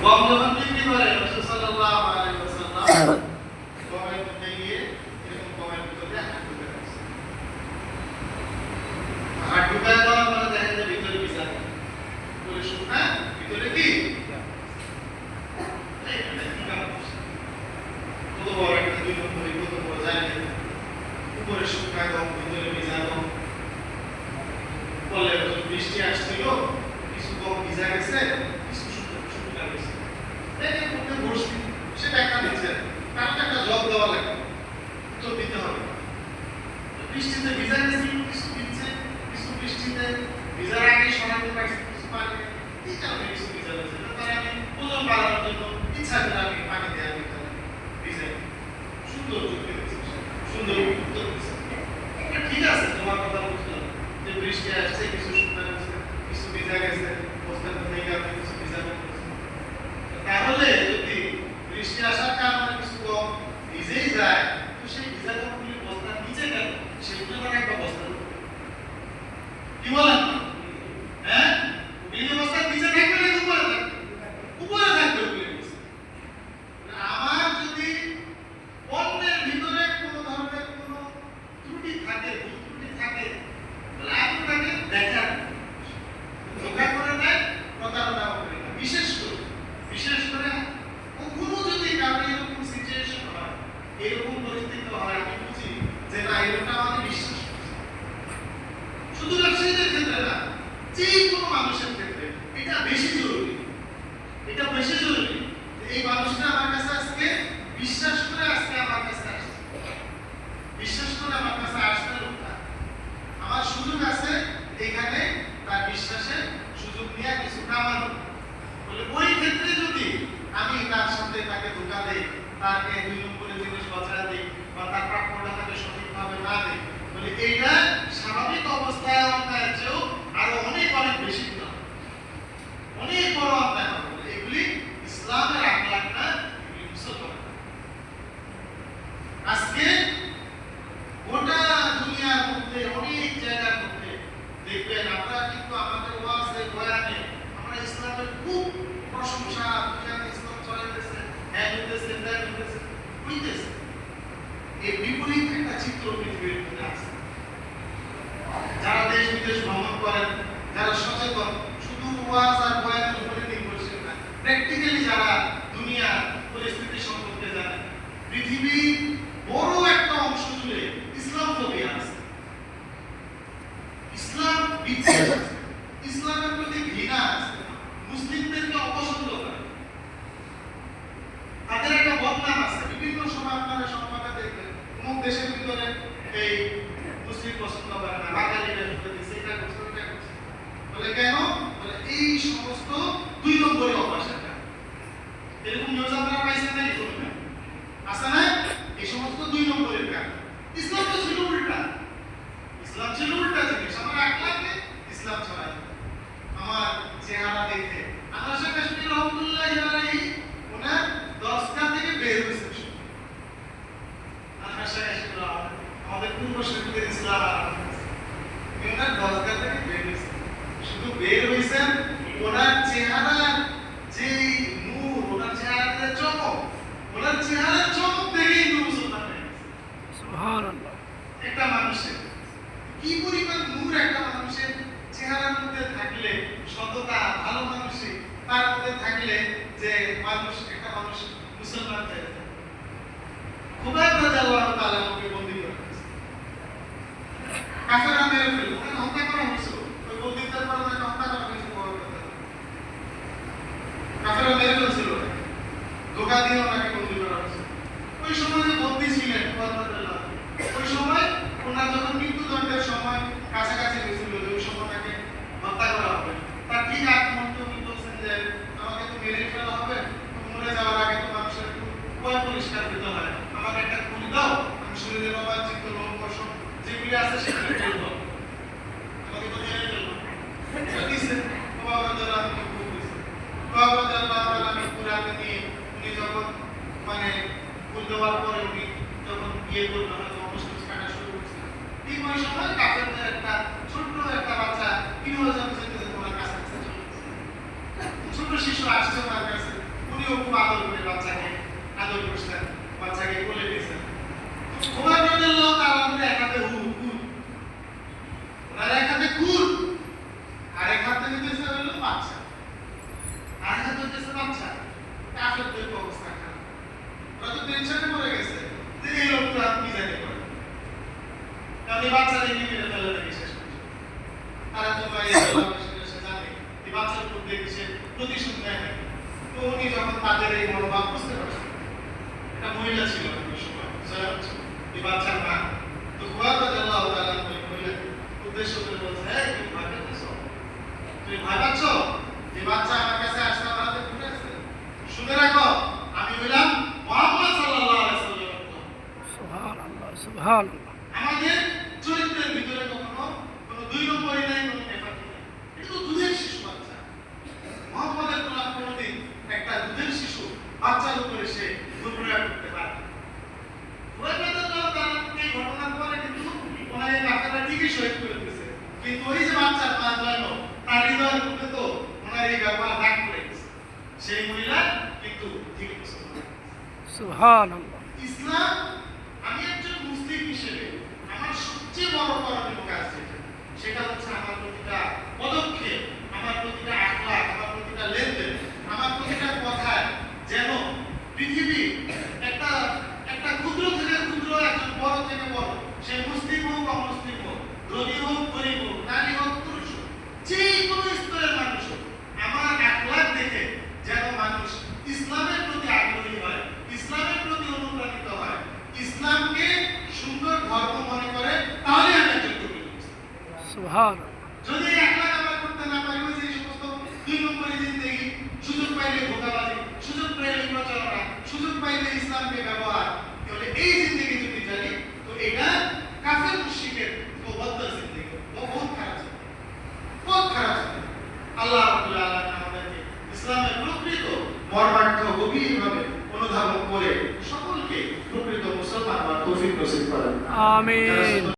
গম যখন বিক্রি করে রাসূল সাল্লাল্লাহু আলাইহি ওয়াসাল্লাম গমের মধ্যে গিয়ে এরকম গমের ভিতরে হাত ঢুকায় দেওয়ার পরে দেখা যায় ভিতরে বিছা বলে শুকনা ভিতরে কি কত বড় একটা দুই নম্বর কত বড় জায়গা উপরে শুকনা গম ভিতরে ভিজা গম বলে বৃষ্টি আসছিল কিছু গম ভিজা গেছে কিছু শুকনা গেছে এর মধ্যে বসছি সেটা একটা নিচে তার একটা জল দেওয়া লাগবে তো দিতে হবে বৃষ্টিতে ভিজা গেছে কিছু ভিজছে কিছু বৃষ্টিতে ভিজার আগে সরাতে পারছি কিছু পানি এই কারণে কিছু ভিজা গেছে তার আমি ওজন বাড়ানোর জন্য ইচ্ছা করে আমি পানি দিয়ে আমি ভিজাই সুন্দর যুক্তি দিচ্ছি সুন্দর উত্তর দিচ্ছি ঠিক আছে তোমার কথা বুঝলাম যে বৃষ্টি আসছে কিছু শুকনা গেছে কিছু ভিজা গেছে বস্তার মধ্যে গিয়ে কিছু ভিজা গেছে তাহলে যদি বৃষ্টি আসার কারণে কিছু গম ভিজেই যায় তো সেই ভিজা গমগুলি বস্তার নিচে গেল সেগুলো মানে একটা বস্তার কি বলেন হ্যাঁ ওগুলি বস্তার নিচে থাকবে না উপরে থাকবে উপরে থাকবে ওগুলি আমার যদি অন্যের ভিতরে কোনো ধরনের কোনো ত্রুটি থাকে ভুল ত্রুটি থাকে তাহলে আপনি তাকে দেখেন ধোঁকা করে দেয় প্রতারণা করে বিশেষ করে কখনো যদি কারো এরকম সিচুয়েশন হয় এরকম পরিস্থিতি হয় আমি বুঝি যে না এটা আমাদের বিশ্বাস শুধু ব্যবসায়ীদের ক্ষেত্রে না যে কোনো মানুষের ক্ষেত্রে এটা বেশি জরুরি এই মানুষটা আমার কাছে আজকে বিশ্বাস করে আজকে আমার কাছে আসছে বিশ্বাস করে আমার কাছে আসতে লোকটা আমার সুযোগ আছে এখানে তার বিশ্বাসে সুযোগ নিয়ে কিছু কামানো বলে ওই ক্ষেত্রে যদি আমি তার সাথে তাকে ধোঁকা দেই তাকে দুই নম্বরের জিনিস বাঁচায় দিই বা তার প্রাপ্যটা তাকে সঠিকভাবে না দিই বলে এইটা স্বাভাবিক অবস্থায় অন্যায়ের চেয়েও আরো অনেক বেশি অনেক বড় অন্যায় হবে এগুলি ইসলামের আখলাক না এগুলি মুসলমান আজকে গোটা দুনিয়ার মধ্যে অনেক জায়গার মধ্যে দেখবেন আমরা কিন্তু আমাদের ওয়াজে বয়ানে আমরা ইসলামের খুব প্রশংসা দুনিয়াতে ইসলাম চলাইতেছে হ্যাঁ হইতেছে এই বিপরীত একটা চিত্র পৃথিবীর মধ্যে আছে যারা দেশ বিদেশ ভ্রমণ করেন যারা সচেতন শুধু ওয়াজ আর বয়ানের উপরে নির্ভরশীল না প্র্যাকটিক্যালি যারা দুনিয়া পরিস্থিতি সম্পর্কে জানেন পৃথিবীর বড় একটা অংশ জুড়ে ইসলাম ফোবিয়া আছে ইসলাম বিদ্বেষ আছে ইসলামের প্রতি ঘৃণা আছে মুসলিমদেরকে অপছন্দ করে তাদের একটা বদনাম আছে বিভিন্ন সময় আপনারা সংবাদে দেখবেন কোন দেশের ভিতরে এই মুসলিম পছন্দ করে না বাঙালিরা দিচ্ছে এটা করছে ওটা করছে বলে কেন বলে এই সমস্ত দুই নম্বরই অভ্যাসের কারণে এরকম নিউজ আপনারা পাইছেন না এই সময় আছে না এই সমস্ত দুই নম্বরের কারণে ইসলাম তো ছিল উল্টা ইসলাম ছিল উল্টা জিনিস আমার আখলাকে ইসলাম ছড়াই আমার চেহারা দেখে আনাসা কাশ্মীর রহমতুল্লাহ আলাইহি ওনার দরজা থেকে বের হয়েছে আনাসা কাশ্মীর আমাদের পূর্ব শরীফের ইসলাম ওনার দরজা থেকে বের হয়েছে শুধু বের হয়েছেন ওনার চেহারা যে নূর ওনার চেহারাতে চমক ওনার চেহারার চমক দেখেই তো মুসলমান হয়ে গেছে সুবহানাল্লাহ একটা মানুষের কি পরিমাণ নূর একটা মানুষের চেহারার মধ্যে থাকলে সততা ভালো মানুষই তার মধ্যে থাকলে যে মানুষ একটা মানুষ মুসলমান হয়ে যায় খুবাইব রাদিয়াল্লাহু তাআলা ওকে বন্দী করে দিয়েছে কাফেররা মেরে ফেলল ওকে হত্যা করা হয়েছিল ওই বন্দীদের পর ওকে হত্যা করা হয়েছিল কাফেররা মেরে ফেলছিল ধোঁকা দিয়ে ওনাকে বন্দী করা হয়েছিল ওই সময় যে বন্দী ছিলেন ওই সময় ওনার যখন মৃত্যুদণ্ডের সময় কাছাকাছি হয়েছিল ওই সময় তাকে হত্যা করা হবে তার ঠিক আগ মুহূর্তে উনি বলছেন যে আমাকে তো মেরে ফেলা হবে মরে যাওয়ার আগে তো মানুষের একটু ভয় পরিষ্কার দিতে হয় আমাকে একটা খুলি দাও আমি শরীরে রোমাঞ্চিত লোম পশম যেগুলি আছে সেগুলি ফেলবো আমাকে তো মেরে ফেলবো দিচ্ছে বাবা যারা আমি খুব দিচ্ছে বাবা যারা আমি পুরাতে নিয়ে উনি যখন মানে ফুল দেওয়ার পরে উনি যখন বিয়ে করবেন হয়তো অবশ্যই কাটা শুরু করছে ঠিক ওই সময় কাফেরদের একটা ছোট্ট একটা বাচ্চা ৩০০০ থেকে তোমার কাছে চলে গেছে ছোট শিশু আসছে ওনার কাছে উনিও খুব আদর করে বাচ্চাকে আদর করছেন, বাচ্চাকে কোলে নিয়েছেন। ওমর রাদিয়াল্লাহু তাআলা আনহু এক হাতে কুল, ওনার এক হাতে কুল, আর এক হাতে নিতেছে হলো বাচ্চা, আর এক হাতে নিতেছে বাচ্চা। কাফেরদের অবস্থা খারাপ, ওরা তো টেনশনে পড়ে গেছে যে এই লোকটা কি জানে করে, কারণ এই বাচ্চারা কি মেরে ফেলে নাকি শেষ পর্যন্ত। তারা তো ভাই সে জানে এই বাচ্চার উপর দেখে সে প্রতিশোধ নেয় নাকি। তো উনি যখন তাদের এই মনোভাব বুঝতে পারছেন, একটা মহিলা ছিল ওই সময়, জয়নব ছিল এই বাচ্চার মা। তো খুবাইব রাদিয়াল্লাহু তাআলা ওই মহিলাকে উদ্দেশ্য করে বলছে, এই তুমি ভয় পেতেছো, তুমি ভয় পাচ্ছ যে বাচ্চা আমার কাছে আসতে আমার হাতে ঘুরে আছে? শুনে রাখো, আমি হইলাম মুহাম্মদ সাল্লাল্লাহু আলাইহি ওয়াসাল্লাম। সুবহানাল্লাহ, সুবহানাল্লাহ। আমাদের চরিত্রের ভিতরে কখনো কোনো দুই নম্বরই নাই, কোনো নেফাকি নাই। এটা তো দুধের শিশু বাচ্চা। মুহাম্মদের গোলাম কোনোদিন একটা দুধের শিশু বাচ্চার উপরে সে দুর্ব্যবহার করতে পারে না। এই ঘটনার পরে কিন্তু ওনার এই বাচ্চাটা ঠিকই শহীদ করে দিয়েছে, কিন্তু ওই যে বাচ্চার মা জয়নব, তার হৃদয়ের মধ্যে তো ওনার এই ব্যবহার দাগ পড়ে গেছে। সেই মহিলা কিন্তু ঠিক মুসলমান। সুবহানাল্লাহ। ইসলাম, আমি একজন মুসলিম হিসেবে আমার সবচেয়ে বড় করণীয় কাজ যেটা, সেটা হচ্ছে আমার প্রতিটা পদক্ষেপ, আমার প্রতিটা আখলাক, আমার প্রতিটা লেনদেন, আমার প্রতিটা কথায় যেন পৃথিবী একটা একটা ক্ষুদ্র থেকে ক্ষুদ্র, একজন বড় থেকে বড়, সে মুসলিম হোক অমুসলিম হোক, ধনী হোক গরিব হোক, নারী হোক পুরুষ হোক, যে কোনো স্তরের মানুষ হোক, আমার আখলাক দেখে যেন মানুষ ইসলামের প্রতি আগ্রহী হয়, ইসলামের প্রতি অনুপ্রাণিত হয়, ইসলামকে সুন্দর ধর্ম মনে করে, তাহলে আমি একজন কবি। সুবহানাল্লাহ। যদি আখলাক আমরা করতে না পারি, ওই যে সমস্ত দুই নম্বরী জিন্দেগি, সুযোগ পাইলে ধোঁকাবাজি, সুযোগ পাইলে প্রচারণা, সুযোগ পাইলে ইসলামকে ব্যবহার, তাহলে এই জিন্দেগি যদি জানি, তো এটা কাফের মুশরিকের তো বদ্ধ জিন্দেগি, বহুত খারাপ জিন্দেগি, বহুত খারাপ জিন্দেগি। আল্লাহ রাব্বুল আলামিন আমাদেরকে ইসলামের প্রকৃত মর্মার্থ গভীরভাবে অনুধাবন করে সকলকে প্রকৃত মুসলমান হওয়ার তৌফিক নসিব করেন। আমিন।